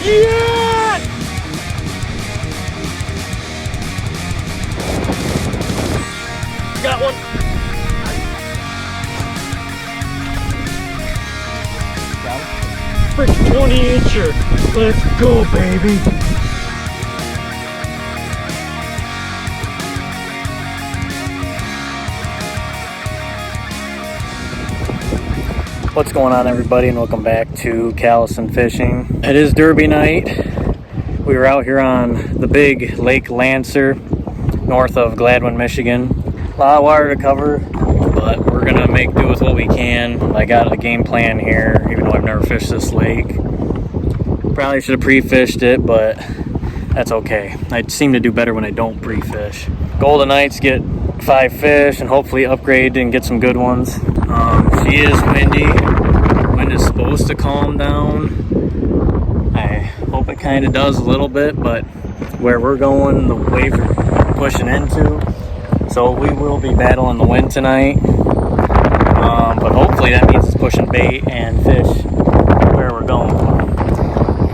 Yeah! Got one. Frick 20-incher. Let's go, baby. What's going on, everybody, and welcome back to Callison Fishing. It is Derby night. We were out here on the big Lake Lancer north of Gladwin, Michigan. A lot of water to cover, but we're gonna make do with what we can. I got a game plan here, even though I've never fished this lake. Probably should have pre-fished it, but that's okay. I seem to do better when I don't pre-fish. Goal tonight's get 5 fish and hopefully upgrade and get some good ones. She is windy. Wind is supposed to calm down. I hope it kind of does a little bit, but where we're going, the wave we're pushing into, so we will be battling the wind tonight. But hopefully that means it's pushing bait and fish where we're going.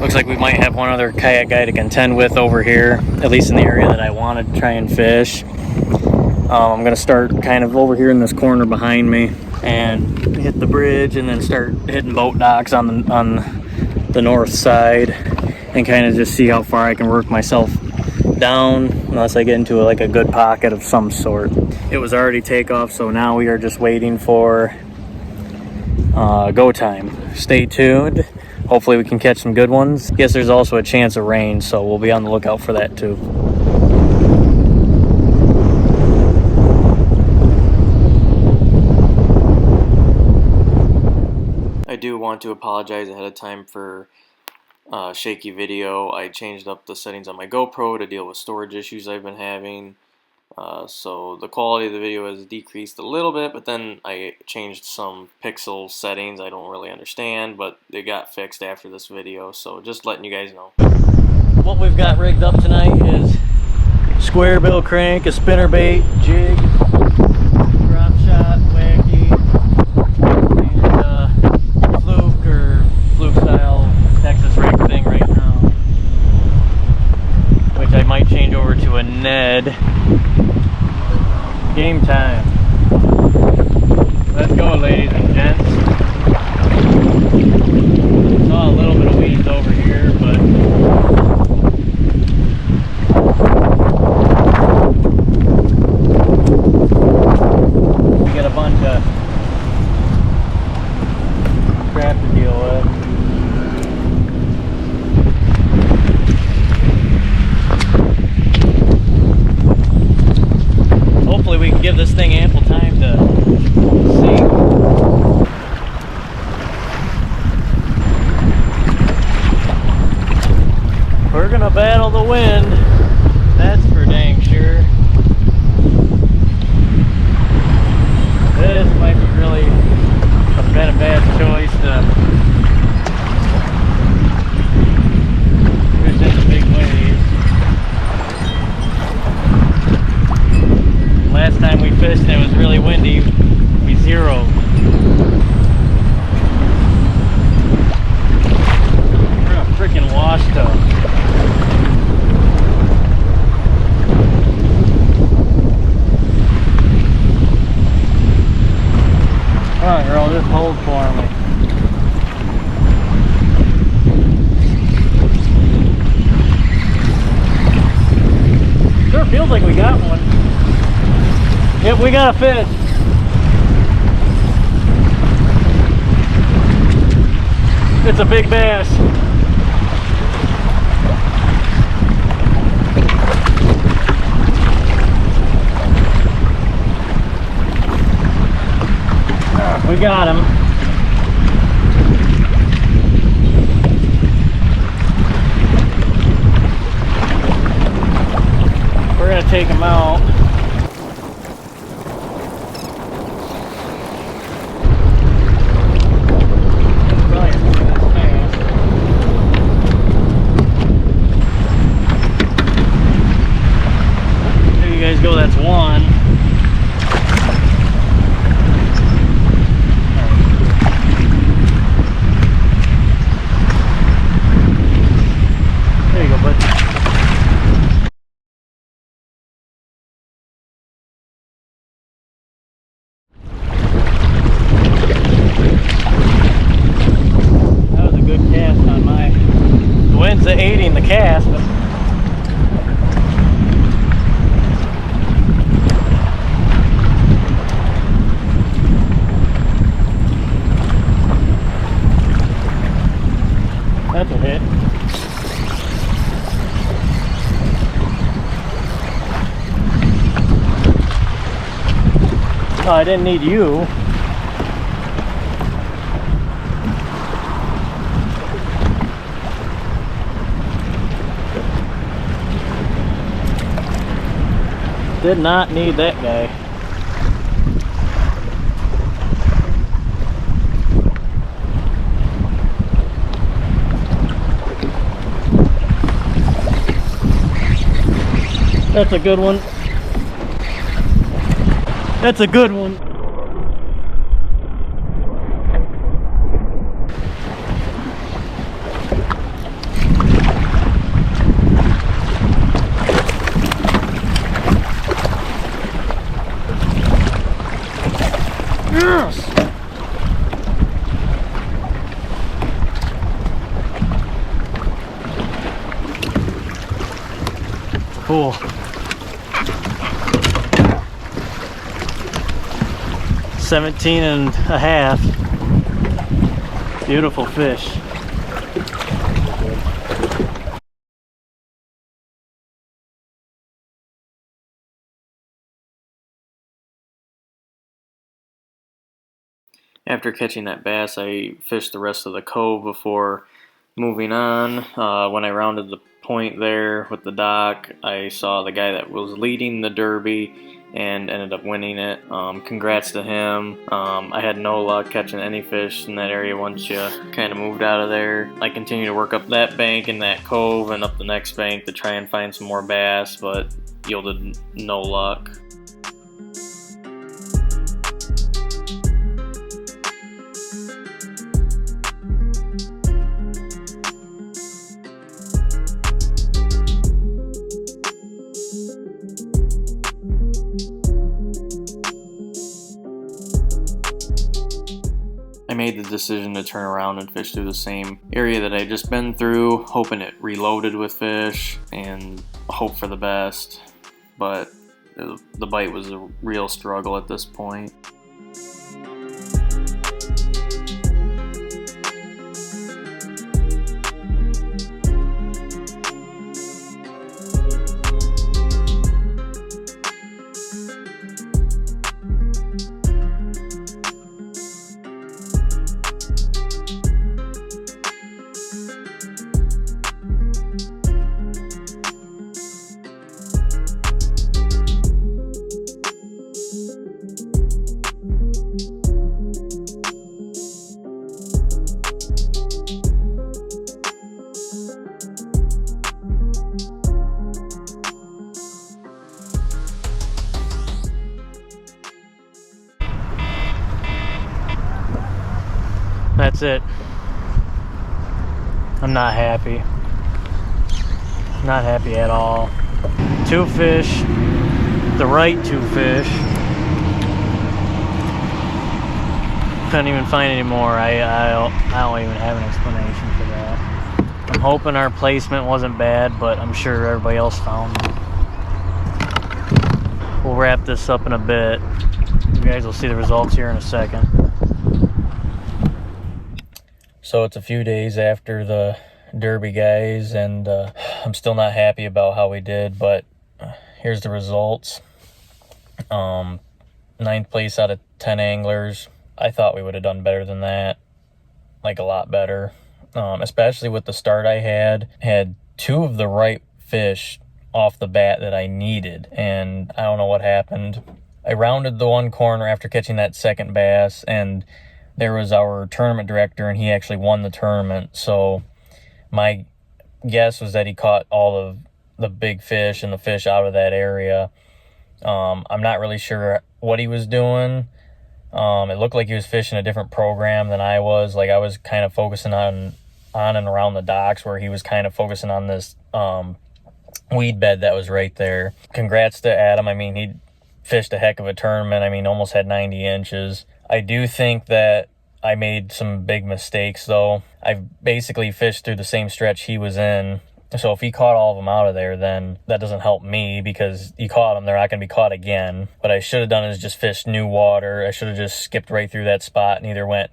Looks like we might have one other kayak guy to contend with over here, at least in the area that I want to try and fish. I'm going to start kind of over here in this corner behind me and hit the bridge and then start hitting boat docks on the north side and kind of just see how far I can work myself down unless I get into like a good pocket of some sort. It was already takeoff, so now we are just waiting for go time. Stay tuned. Hopefully we can catch some good ones. Guess there's also a chance of rain, so we'll be on the lookout for that too. I do want to apologize ahead of time for shaky video. I changed up the settings on my GoPro to deal with storage issues I've been having. So the quality of the video has decreased a little bit, but then I changed some pixel settings I don't really understand, but they got fixed after this video, so just letting you guys know. What we've got rigged up tonight is square bill crank, a spinnerbait, jig, drop shot, wacky, and fluke style Texas rig thing right now, which I might change over to a Ned. Game time. Let's go, ladies and gents. Saw a little bit of weeds over here, but we got a bunch of crap to deal with. Hopefully we can give this thing ample time to sink. We're gonna battle the wind, that's for dang sure. This might be really been a bad choice to fish into big waves. Last time we fished and it was really windy, we zeroed. We're in a freaking wash tub. Come on, girl, just hold for me. Sure feels like we got one. Yep, we got a fish. It's a big bass. We got him. We're gonna take him out. Go, that's one. cast, but that's a hit. Oh, I didn't need you. Did not need that guy. That's a good one. That's a good one. Yes! Cool. $17 and a half. Beautiful fish. After catching that bass, I fished the rest of the cove before moving on. When I rounded the point there with the dock, I saw the guy that was leading the derby and ended up winning it. Congrats to him. I had no luck catching any fish in that area once you kind of moved out of there. I continued to work up that bank in that cove and up the next bank to try and find some more bass, but yielded no luck. I made the decision to turn around and fish through the same area that I had just been through, hoping it reloaded with fish and hope for the best, but the bite was a real struggle at this point. That's it. I'm not happy. Not happy at all. Two fish, the right two fish. Couldn't even find any more. I don't even have an explanation for that. I'm hoping our placement wasn't bad, but I'm sure everybody else found them. We'll wrap this up in a bit. You guys will see the results here in a second. So it's a few days after the Derby, guys, and I'm still not happy about how we did, but here's the results. 9th place out of 10 anglers. I thought we would have done better than that, like a lot better, especially with the start I had. Had two of the right fish off the bat that I needed, and I don't know what happened. I rounded the one corner after catching that second bass, and there was our tournament director, and he actually won the tournament. So my guess was that he caught all of the big fish and the fish out of that area. I'm not really sure what he was doing. It looked like he was fishing a different program than I was. Like, I was kind of focusing on and around the docks, where he was kind of focusing on this weed bed that was right there. Congrats to Adam. I mean, he fished a heck of a tournament. I mean, almost had 90 inches. I do think that I made some big mistakes, though. I've basically fished through the same stretch he was in So if he caught all of them out of there, then that doesn't help me, because you caught them, they're not going to be caught again. What I should have done is just fished new water. I should have just skipped right through that spot and either went,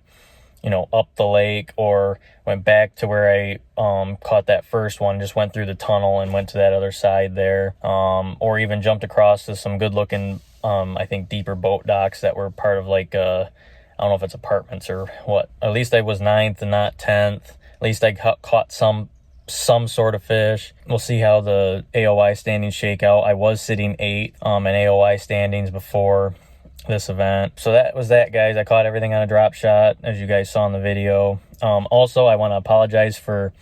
you know, up the lake, or went back to where I caught that first one, just went through the tunnel and went to that other side there, or even jumped across to some good looking I think deeper boat docks that were part of like I don't know if it's apartments or what. At least I was 9th and not 10th. At least I caught some sort of fish. We'll see how the AOI standings shake out. I was sitting 8th in AOI standings before this event. So that was that, guys. I caught everything on a drop shot, as you guys saw in the video. Also, I want to apologize for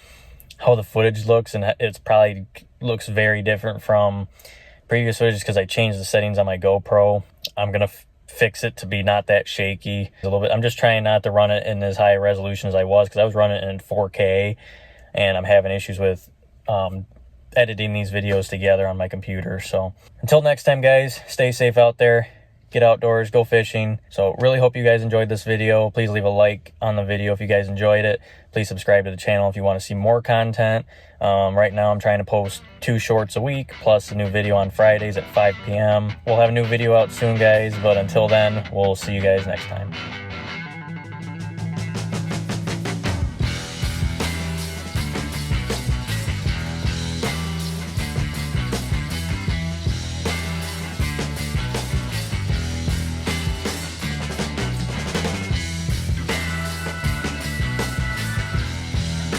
how the footage looks, and it's probably looks very different from previous footage because I changed the settings on my GoPro. I'm gonna fix it to be not that shaky a little bit. I'm just trying not to run it in as high resolution as I was, because I was running it in 4K, and I'm having issues with editing these videos together on my computer. So until next time, guys, stay safe out there. Get outdoors, go fishing. So really hope you guys enjoyed this video. Please leave a like on the video if you guys enjoyed it. Please subscribe to the channel if you want to see more content. Right now I'm trying to post 2 shorts a week, plus a new video on Fridays at 5 p.m. We'll have a new video out soon, guys, but until then, we'll see you guys next time.